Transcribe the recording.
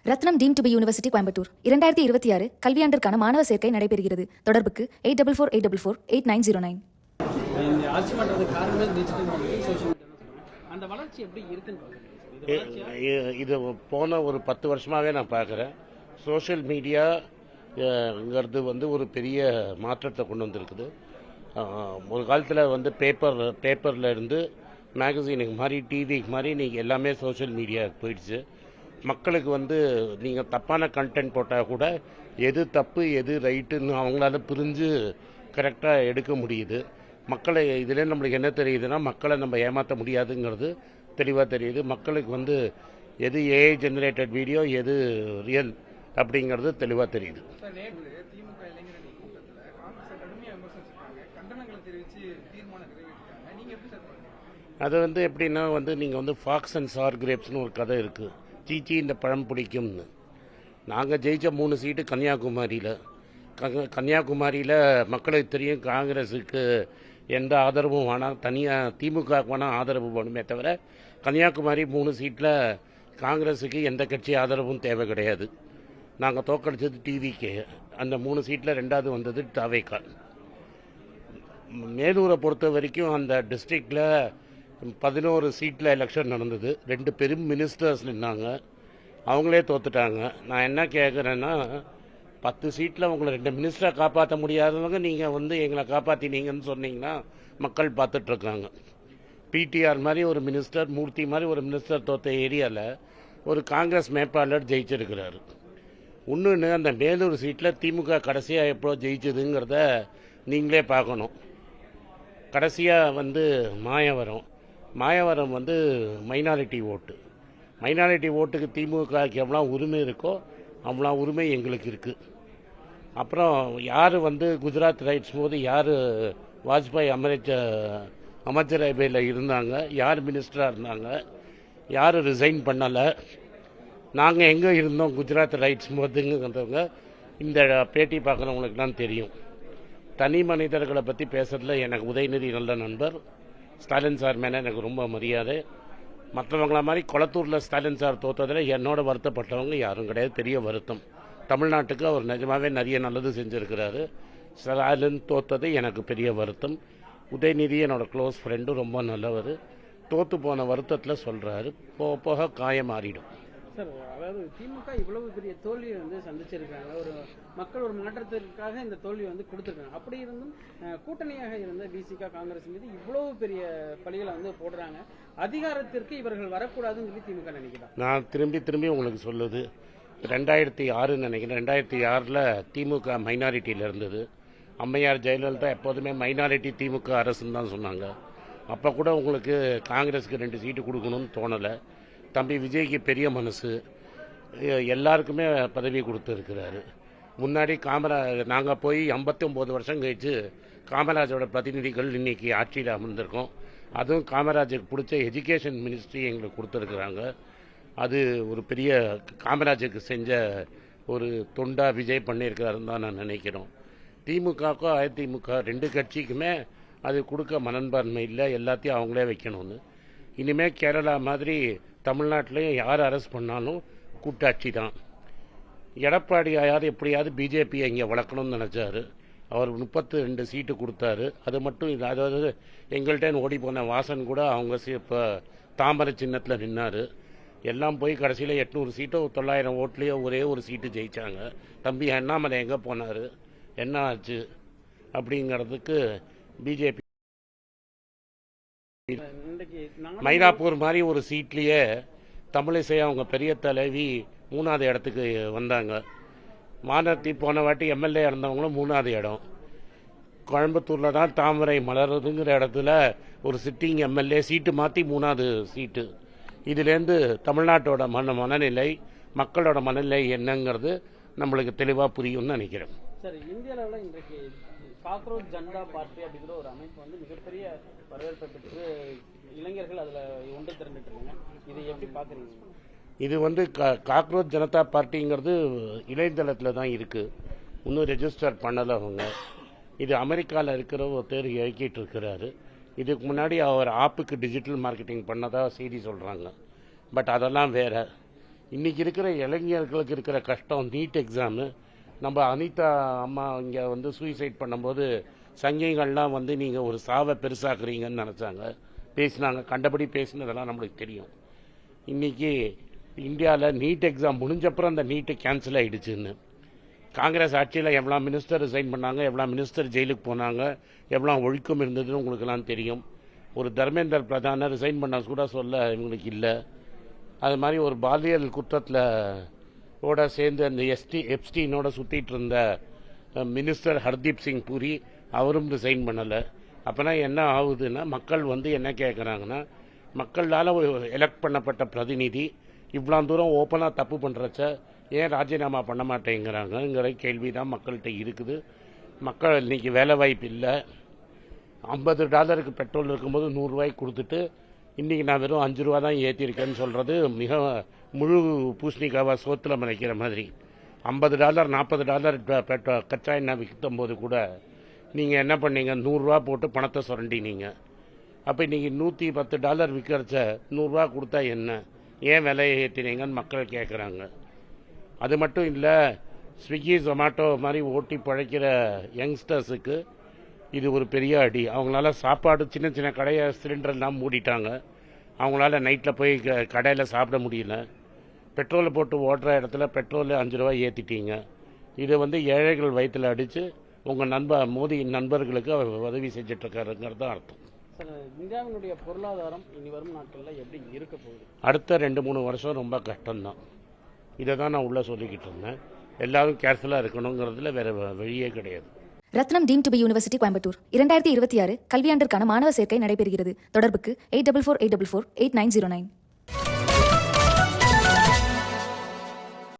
Ratnam deemed to be university Coimbatore 2026 கல்வியாண்டிற்கான மாணவர் சேர்க்கை நடைபெறுகிறது. தொடர்புக்கு 8448448909. இந்த ஆட்சி பண்றதுக்கு காரணமே டிஜிட்டல் மார்க்கெட்டிங், சோஷியல் மீடியா. அந்த வளர்ச்சி எப்படி இருக்குன்னு இது போன ஒரு 10 வருஷமாகவே நான் பார்க்குறேன். சோஷியல் மீடியாங்கிறது வந்து ஒரு பெரிய மாற்றத்தை கொண்டு வந்திருக்குது. ஒரு காலத்தில் வந்து பேப்பரில் இருந்து மேகசினுக்கு மாதிரி டிவிக்கு மாதிரி நீங்கள் எல்லாமே சோஷியல் மீடியாவுக்கு போயிடுச்சு. மக்களுக்கு வந்து நீங்கள் தப்பான கண்டென்ட் போட்டால் கூட எது தப்பு எது ரைட்டுன்னு அவங்களால புரிஞ்சு கரெக்டாக எடுக்க முடியுது. மக்களை இதில் நம்மளுக்கு என்ன தெரியுதுன்னா, மக்களை நம்ம ஏமாற்ற முடியாதுங்கிறது தெளிவாக தெரியுது. மக்களுக்கு வந்து எது ஏஐ ஜெனரேட்டட் வீடியோ எது ரியல் அப்படிங்கிறது தெளிவாக தெரியுது. அது வந்து எப்படின்னா வந்து நீங்கள் வந்து ஃபாக்ஸ் அண்ட் சார் கிரேப்ஸ்னு ஒரு கதை இருக்குது. சீச்சி இந்த பழம் பிடிக்கும்னு. நாங்கள் ஜெயித்த 3 சீட்டு கன்னியாகுமரியில் மக்களுக்கு தெரியும் காங்கிரஸுக்கு எந்த ஆதரவும் வேணாம், தனியாக திமுகவுக்கு வேணால் ஆதரவு வேணுமே தவிர கன்னியாகுமரி 3 சீட்டில் காங்கிரஸுக்கு எந்த கட்சி ஆதரவும் தேவை கிடையாது. நாங்கள் தோக்கடிச்சது டிவிக்கு. அந்த 3 சீட்டில் 2வது வந்தது தவேகா. மேலூரை பொறுத்த வரைக்கும் அந்த டிஸ்ட்ரிக்டில் 11 சீட்டில் எலெக்ஷன் நடந்தது. 2 பெரும் மினிஸ்டர்ஸ் நின்னாங்க, அவங்களே தோத்துட்டாங்க. நான் என்ன கேட்குறேன்னா, 10 சீட்டில் உங்களை 2 மினிஸ்டரை காப்பாற்ற முடியாதவங்க நீங்கள் வந்து எங்களை காப்பாற்றினீங்கன்னு சொன்னீங்கன்னா மக்கள் பார்த்துட்ருக்காங்க. பிடிஆர் மாதிரி ஒரு மினிஸ்டர், மூர்த்தி மாதிரி ஒரு மினிஸ்டர் தோற்ற ஏரியாவில் ஒரு காங்கிரஸ் மேற்பாளர் ஜெயிச்சிருக்கிறாரு. இன்னொன்று, அந்த மேலூர் சீட்டில் திமுக கடைசியாக எப்போ ஜெயிச்சதுங்கிறத நீங்களே பார்க்கணும். கடைசியாக வந்து மாயவரம் வந்து மைனாரிட்டி ஓட்டுக்கு திமுகவுக்கு எவ்வளோ உரிமை இருக்கோ அவ்வளோ உரிமை எங்களுக்கு இருக்குது. அப்புறம் யார் வந்து குஜராத் ரைட்ஸ் போது யார் வாஜ்பாய் அமைச்சரவையில் இருந்தாங்க, யார் மினிஸ்டராக இருந்தாங்க, யார் ரிசைன் பண்ணலை, நாங்கள் எங்கே இருந்தோம் குஜராத் ரைட்ஸ் போதுங்கிறவங்க இந்த பேட்டி பார்க்குறவங்களுக்குலாம் தெரியும். தனி மனிதர்களை பற்றி பேசுறதுல எனக்கு உதயநிதி நல்ல நண்பர். ஸ்டாலின் சார் மேலே எனக்கு ரொம்ப மரியாதை. மற்றவங்கள மாதிரி கொளத்தூரில் ஸ்டாலின் சார் தோற்றதில் என்னோட வருத்தப்பட்டவங்க யாரும் கிடையாது. பெரிய வருத்தம். தமிழ்நாட்டுக்கு அவர் நிஜமாகவே நிறைய நல்லது செஞ்சுருக்கிறாரு. ஸ்டாலின் தோற்றது எனக்கு பெரிய வருத்தம். உதயநிதி என்னோட க்ளோஸ் ஃப்ரெண்டு, ரொம்ப நல்லவர். தோற்று போன வருத்தத்தில் சொல்கிறாரு, போக போக காயம் மாறிடும். சார், அதாவது திமுக இவ்வளவு பெரிய தோல்வியை வந்து சந்திச்சிருக்காங்க. ஒரு மக்கள் ஒரு மாற்றத்திற்காக இந்த தோல்வியை வந்து கொடுத்துருக்காங்க. அப்படி இருந்தும் கூட்டணியாக இருந்த பிசிக காங்கிரஸ் மீது இவ்வளவு பெரிய பழிகளை வந்து போடுறாங்க. அதிகாரத்திற்கு இவர்கள் வரக்கூடாதுன்னு சொல்லி திமுக நினைக்கிறாங்க. நான் திரும்பி உங்களுக்கு சொல்லுது, 2006 நினைக்கிறேன். 2006 திமுக மைனாரிட்டியில் இருந்தது. அம்மையார் ஜெயலலிதா எப்போதுமே மைனாரிட்டி திமுக அரசுன்னு தான் சொன்னாங்க. அப்போ கூட உங்களுக்கு காங்கிரஸுக்கு 2 சீட்டு கொடுக்கணும்னு தோணலை. தம்பி விஜய்க்கு பெரிய மனசு, எல்லாருக்குமே பதவி கொடுத்துருக்கிறாரு. முன்னாடி நாங்கள் போய் 59 வருஷம் கழிச்சு காமராஜோட பிரதிநிதிகள் இன்னைக்கு ஆட்சியில் அமர்ந்திருக்கோம். அதுவும் காமராஜருக்கு பிடிச்ச எஜுகேஷன் மினிஸ்ட்ரி எங்களுக்கு கொடுத்துருக்குறாங்க. அது ஒரு பெரிய காமராஜருக்கு செஞ்ச ஒரு தொண்டா விஜய் பண்ணியிருக்காருன்னு தான் நான் நினைக்கிறோம். திமுகக்கோ அதிமுக 2 கட்சிக்குமே அது கொடுக்க மனப்பான்மை இல்லை. எல்லாத்தையும் அவங்களே வைக்கணும்னு. இனிமேல் கேரளா மாதிரி தமிழ்நாட்டிலையும் யார் அரெஸ்ட் பண்ணாலும் கூட்டாட்சி தான். எடப்பாடியார் எப்படியாவது பிஜேபியை இங்கே வளர்க்கணும்னு நினச்சாரு. அவர் 32 சீட்டு கொடுத்தாரு. அது மட்டும் இல்லை, அதாவது எங்கள்கிட்ட ஓடி போன வாசன் கூட அவங்க இப்போ தாமரை சின்னத்தில் நின்னார். எல்லாம் போய் கடைசியில் 800 சீட்டோ 900 ஓட்லேயோ ஒரே ஒரு சீட்டு ஜெயித்தாங்க. தம்பி அண்ணாமலை எங்கே போனார், என்ன ஆச்சு அப்படிங்கிறதுக்கு பிஜேபி மயிலாப்பூர் மாதிரி ஒரு சீட்லேயே தமிழிசை அவங்க பெரிய தலைவி 3வது இடத்துக்கு வந்தாங்க. மாநகர்த்தி போன வாட்டி எம்எல்ஏ இருந்தவங்களும் 3வது இடம். கோயம்புத்தூரில் தான் தாமரை மலருதுங்கிற இடத்துல ஒரு சிட்டிங் எம்எல்ஏ சீட்டு மாற்றி 3வது சீட்டு. இதுலேருந்து தமிழ்நாட்டோட மனநிலை, மக்களோட மனநிலை என்னங்கிறது நம்மளுக்கு தெளிவாக புரியும்னு நினைக்கிறேன். சார், இந்தியாவில் இன்றைக்கு காக்ரோச் ஜனதா பார்ட்டி அப்படிங்கிற ஒரு அமைப்பு வந்து மிகப்பெரிய வரவேற்பை பெற்று இளைஞர்கள் அதில் ஒன்று திரண்டுட்டு இருக்காங்க. இதை எப்படி பார்க்குறீங்க? இது வந்து காக்ரோச் ஜனதா பார்ட்டிங்கிறது இளையதளத்தில் தான் இருக்குது. இன்னும் ரெஜிஸ்டர் பண்ணலை அவங்க. இது அமெரிக்காவில் இருக்கிற ஒருத்தர் இயக்கிட்டு இருக்கிறாரு. இதுக்கு முன்னாடி அவர் ஆப்புக்கு டிஜிட்டல் மார்க்கெட்டிங் பண்ணதாக செய்தி சொல்கிறாங்க. பட் அதெல்லாம் வேறு. இன்றைக்கி இருக்கிற இளைஞர்களுக்கு இருக்கிற கஷ்டம் நீட் எக்ஸாமு. நம்ம அனிதா அம்மா இங்கே வந்து சூசைட் பண்ணும்போது சங்கிகள்லாம் வந்து நீங்கள் ஒரு சாவை பெருசாக்குறீங்கன்னு நினச்சாங்க, பேசினாங்க. கண்டபடி பேசினதெல்லாம் நம்மளுக்கு தெரியும். இன்றைக்கி இந்தியாவில் நீட் எக்ஸாம் முடிஞ்சப்புறம் அந்த நீட்டு கேன்சல் ஆகிடுச்சுன்னு. காங்கிரஸ் ஆட்சியில் எவ்வளோ மினிஸ்டர் ரிசைன் பண்ணாங்க, எவ்வளோ மினிஸ்டர் ஜெயிலுக்கு போனாங்க, எவ்வளோ ஒழுக்கம் இருந்ததுன்னு உங்களுக்கெல்லாம் தெரியும். ஒரு தர்மேந்தர் பிரதானை ரிசைன் பண்ண கூட சொல்ல இவங்களுக்கு இல்லை. அது மாதிரி ஒரு பாலியல் குற்றத்தில் ஓட சேர்ந்து அந்த எப்ஸ்டீனோட சுற்றிட்டு இருந்த மினிஸ்டர் ஹர்தீப் சிங் பூரி அவரும் ரிசைன் பண்ணலை. அப்போனா என்ன ஆகுதுன்னா, மக்கள் வந்து என்ன கேட்குறாங்கன்னா, மக்களால் எலெக்ட் பண்ணப்பட்ட பிரதிநிதி இவ்வளோ தூரம் ஓப்பனாக தப்பு பண்ணுறச்ச ஏன் ராஜினாமா பண்ண மாட்டேங்கிறாங்கங்கிற கேள்வி தான் மக்கள்கிட்ட இருக்குது. மக்கள் இன்றைக்கி வேலை வாய்ப்பு இல்லை. $50 பெட்ரோல் இருக்கும்போது $100 கொடுத்துட்டு இன்றைக்கி நான் வெறும் $5 தான் ஏற்றிருக்கேன்னு சொல்கிறது மிக முழு பூசணிக்காவை சோத்தில் மறைக்கிற மாதிரி. $50 $40 கச்சா எண்ணெய் விற்கும் போது கூட நீங்கள் என்ன பண்ணீங்க, $100 போட்டு பணத்தை சுரண்டினீங்க. அப்போ இன்றைக்கி $110 விற்கிறச்ச $100 கொடுத்தா என்ன, ஏன் விலையை ஏற்றினீங்கன்னு மக்கள் கேட்குறாங்க. அது மட்டும் இல்லை, ஸ்விக்கி ஜொமேட்டோ மாதிரி ஓட்டி பழைக்கிற யங்ஸ்டர்ஸுக்கு இது ஒரு பெரிய அடி. அவங்களால சாப்பாடு சின்ன சின்ன கடையை சிலிண்டர்லாம் மூடிட்டாங்க. அவங்களால நைட்டில் போய் கடையில் சாப்பிட முடியல. பெட்ரோலை போட்டு ஓட்டுற இடத்துல பெட்ரோல் $5 ஏற்றிட்டீங்க. இது வந்து ஏழைகள் வயிற்றில் அடித்து உங்கள் மோடி நண்பர்களுக்கு அவர் உதவி செஞ்சிட்ருக்காருங்கிறது தான் அர்த்தம். சார், இந்தியாவினுடைய பொருளாதாரம் இனி வரும் நாட்களில் எப்படி இருக்க போகுது? அடுத்த 2-3 வருஷம் ரொம்ப கஷ்டம்தான். இதை தான் நான் உள்ளே சொல்லிக்கிட்டு இருந்தேன். எல்லாரும் கேர்ஃபுல்லாக இருக்கணுங்கிறதுல வேறு வழியே கிடையாது. Ratnam deemed to be university Coimbatore 2026 கல்வியாண்டிற்கான மாணவர் சேர்க்கை நடைபெறுகிறது. தொடர்புக்கு 8448448909.